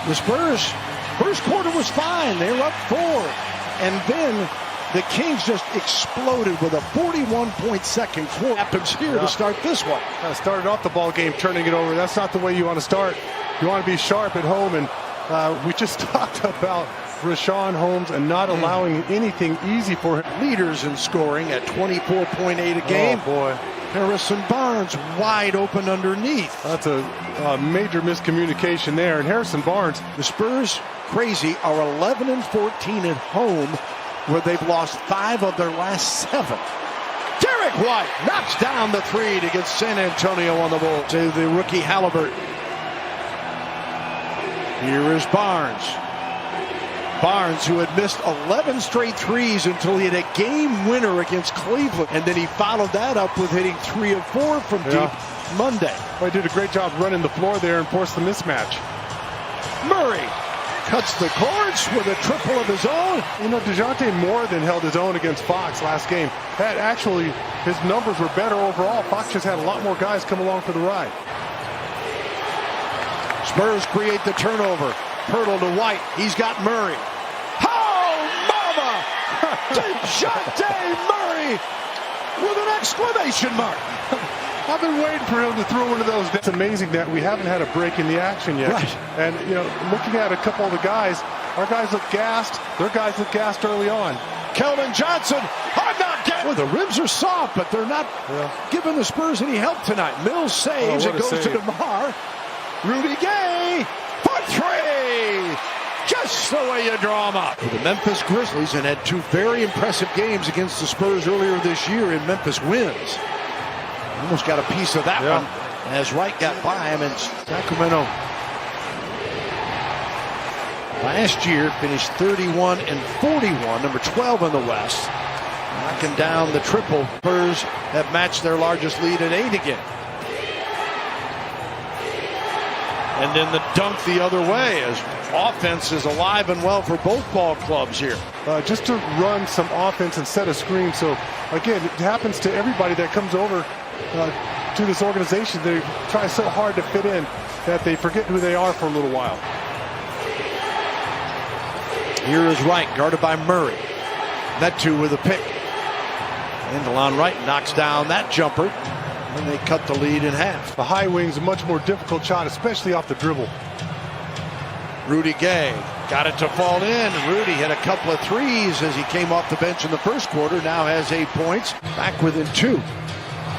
The Spurs, first quarter was fine. They were up 4. And then the Kings just exploded with a 41-point second quarter. Happens here to start this one. Started off the ball game, turning it over. That's not the way you want to start. You want to be sharp at home. And we just talked about Richaun Holmes and not allowing anything easy for him. Leaders in scoring at 24.8 a game. Oh, boy. Harrison Barnes wide open underneath. That's a major miscommunication there. And Harrison Barnes. The Spurs, crazy, are 11-14 at home, where they've lost 5 of their last 7. Derek White knocks down the 3 to get San Antonio on the board. To the rookie Halliburton. Here is Barnes. Barnes, who had missed 11 straight threes until he had a game winner against Cleveland. And then he followed that up with hitting 3 of 4 from deep Monday. Well, he did a great job running the floor there and forced the mismatch. Murray cuts the cords with a triple of his own. You know, DeJounte more than held his own against Fox last game. That actually, his numbers were better overall. Fox just had a lot more guys come along for the ride. Spurs create the turnover. Pirtle to White. He's got Murray. Oh, mama! DeJounte Murray with an exclamation mark. I've been waiting for him to throw one of those. It's amazing that we haven't had a break in the action yet. Right. And, you know, looking at a couple of the guys, our guys look gassed. Their guys look gassed early on. Keldon Johnson, I'm not getting. Well, the ribs are soft, but they're not giving the Spurs any help tonight. Mills saves. It goes to DeMar. Rudy Gay for 3. Just the way you draw them up. The Memphis Grizzlies and had 2 very impressive games against the Spurs earlier this year in Memphis wins. Almost got a piece of that one as Wright got by him in Sacramento. Last year finished 31-41, number 12 in the West. Knocking down the triple. Spurs have matched their largest lead at 8 again. And then the dunk the other way as offense is alive and well for both ball clubs here. Just to run some offense and set a screen. So, again, it happens to everybody that comes over to this organization. They try so hard to fit in that they forget who they are for a little while. Here is Wright, guarded by Murray. Metu with a pick. And DeLon Wright knocks down that jumper. And they cut the lead in half. The high wing's a much more difficult shot, especially off the dribble. Rudy Gay got it to fall in. Rudy hit a couple of threes as he came off the bench in the first quarter. Now has 8 points. Back within 2.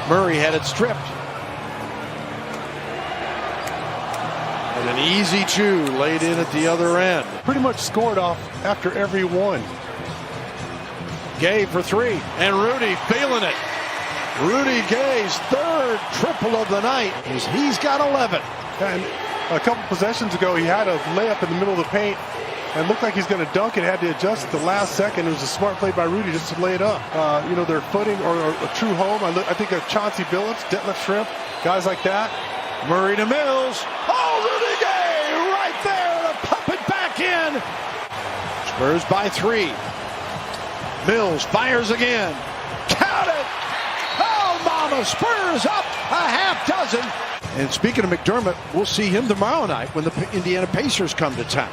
Murray had it stripped. And an easy 2 laid in at the other end. Pretty much scored off after every one. Gay for 3. And Rudy feeling it. Rudy Gay's 3rd triple of the night. He's got 11. And a couple possessions ago, he had a layup in the middle of the paint and looked like he's going to dunk it. Had to adjust at the last second. It was a smart play by Rudy just to lay it up. You know, their footing or a true home. I think of Chauncey Billups, Detlef Shrimp, guys like that. Murray to Mills. Oh, Rudy Gay right there to pump it back in. Spurs by 3. Mills fires again. Count it. Mama, Spurs up a half dozen. And speaking of McDermott, we'll see him tomorrow night when the Indiana Pacers come to town.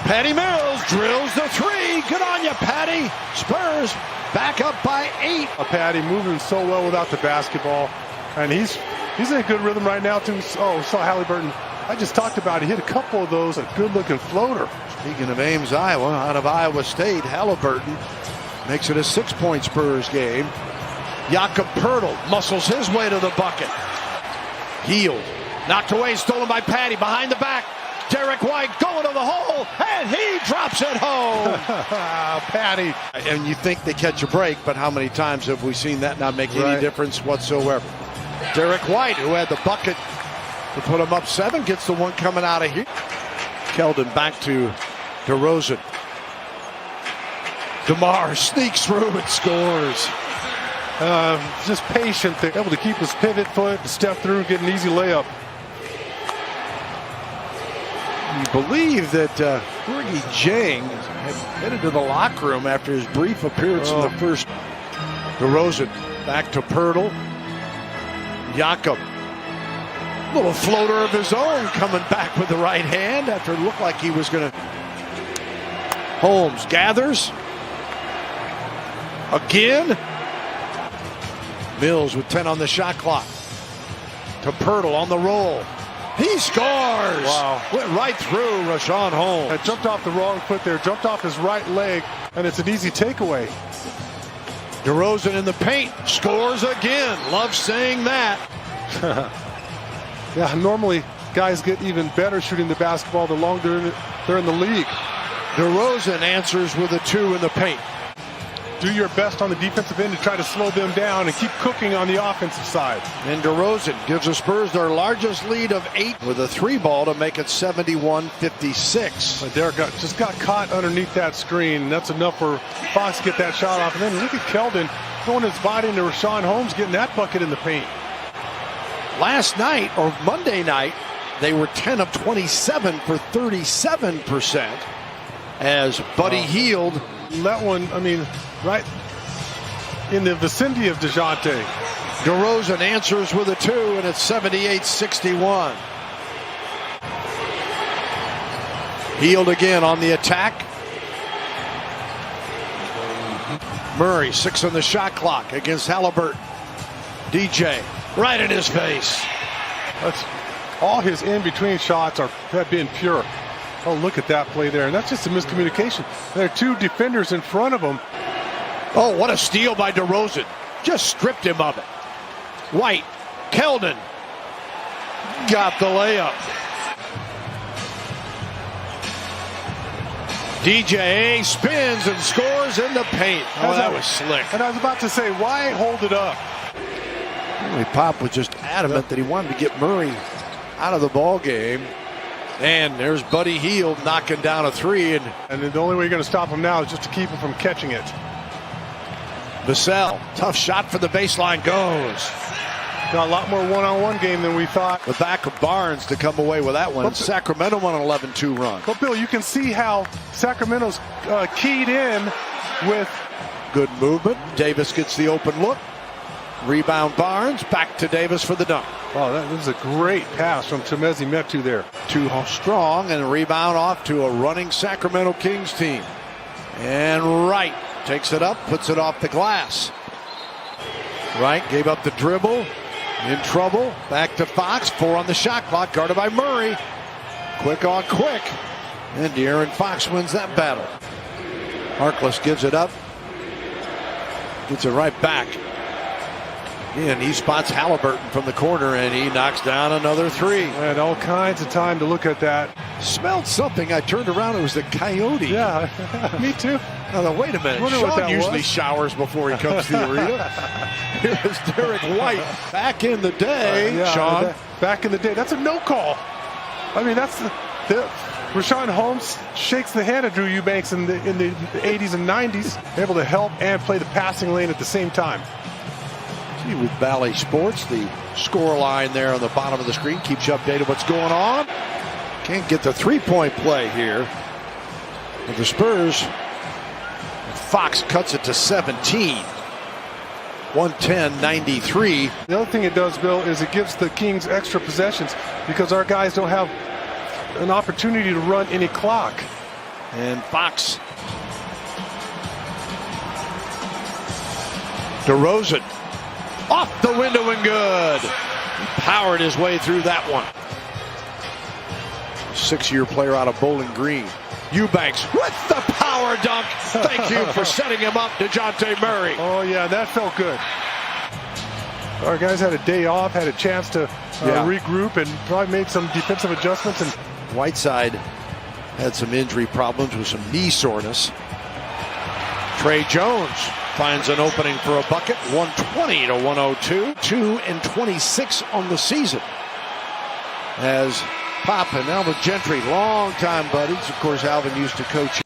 Patty Mills drills the 3. Good on you, Patty. Spurs back up by 8. Patty moving so well without the basketball. And he's in a good rhythm right now, too. Oh, saw Halliburton. I just talked about it. He hit a couple of those. A good-looking floater. Speaking of Ames, Iowa, out of Iowa State, Halliburton makes it a 6-point Spurs game. Jakob Pirtle muscles his way to the bucket. Healed. Knocked away, stolen by Patty. Behind the back. Derek White going to the hole, and he drops it home. Patty. And you think they catch a break, but how many times have we seen that not make any difference whatsoever? Derek White, who had the bucket to put him up 7, gets the one coming out of here. Keldon back to DeRozan. DeMar sneaks through and scores. Just patient, they're able to keep his pivot foot, step through, get an easy layup. You believe that Fergie Jang had headed to the locker room after his brief appearance in the first. DeRozan back to Pirtle. Jakob Little floater of his own coming back with the right hand after it looked like he was going to. Holmes gathers. Again. Mills with 10 on the shot clock. To Pirtle on the roll. He scores! Wow. Went right through Rashawn Holmes. It jumped off the wrong foot there, jumped off his right leg, and it's an easy takeaway. DeRozan in the paint, scores again. Love saying that. Yeah, normally guys get even better shooting the basketball the longer they're in the league. DeRozan answers with a 2 in the paint. Do your best on the defensive end to try to slow them down and keep cooking on the offensive side. And DeRozan gives the Spurs their largest lead of 8 with a 3-ball to make it 71-56. Derek just got caught underneath that screen, and that's enough for Fox to get that shot off. And then look at Keldon throwing his body into Rashawn Holmes, getting that bucket in the paint. Last night, or Monday night, they were 10 of 27 for 37% as Buddy Hield. That one, I mean, right in the vicinity of DeJounte. DeRozan answers with a 2, and it's 78-61. Hield again on the attack. Murray, 6 on the shot clock against Halliburton. DJ, right in his face. That's all his in-between shots have been pure. Oh, look at that play there. And that's just a miscommunication. There are 2 defenders in front of him. Oh, what a steal by DeRozan. Just stripped him of it. White, Keldon got the layup. DJ spins and scores in the paint. Oh, that was slick. And I was about to say, why hold it up? Pop was just adamant that he wanted to get Murray out of the ball game. And there's Buddy Hield knocking down a 3. And the only way you're going to stop him now is just to keep him from catching it. Vassell, tough shot for the baseline, goes. Got a lot more one-on-one game than we thought. The back of Barnes to come away with that one. But Sacramento won an 11-2 run. But Bill, you can see how Sacramento's keyed in with good movement. Davis gets the open look. Rebound Barnes, back to Davis for the dunk. Oh, that was a great pass from Temezi Metu there. Too strong, and a rebound off to a running Sacramento Kings team. And Wright takes it up, puts it off the glass. Wright gave up the dribble, in trouble. Back to Fox, 4 on the shot clock, guarded by Murray. Quick on quick, and De'Aaron Fox wins that battle. Harkless gives it up, gets it right back. And he spots Halliburton from the corner, and he knocks down another 3. Had all kinds of time to look at that. Smelled something. I turned around. It was the coyote. Yeah, me too. Now, wait a minute. Sean usually showers before he comes to the arena. Here's Derek White. Back in the day, Sean. Back in the day. That's a no call. I mean, that's Rashawn Holmes shakes the hand of Drew Eubanks in the 80s and 90s, able to help and play the passing lane at the same time. With Bally Sports, the score line there on the bottom of the screen keeps you updated what's going on. Can't get the 3-point play here with the Spurs. Fox cuts it to 17. 110-93. The other thing it does, Bill, is it gives the Kings extra possessions because our guys don't have an opportunity to run any clock. And Fox. DeRozan. Off the window and good. He powered his way through that one. 6-year player out of Bowling Green. Eubanks with the power dunk. Thank you for setting him up, DeJounte Murray. Oh, yeah, that felt good. Our guys had a day off, had a chance to regroup, and probably made some defensive adjustments. And Whiteside had some injury problems with some knee soreness. Trey Jones finds an opening for a bucket, 120-102. 2-26 on the season. As Pop and Alvin Gentry, longtime buddies. Of course, Alvin used to coach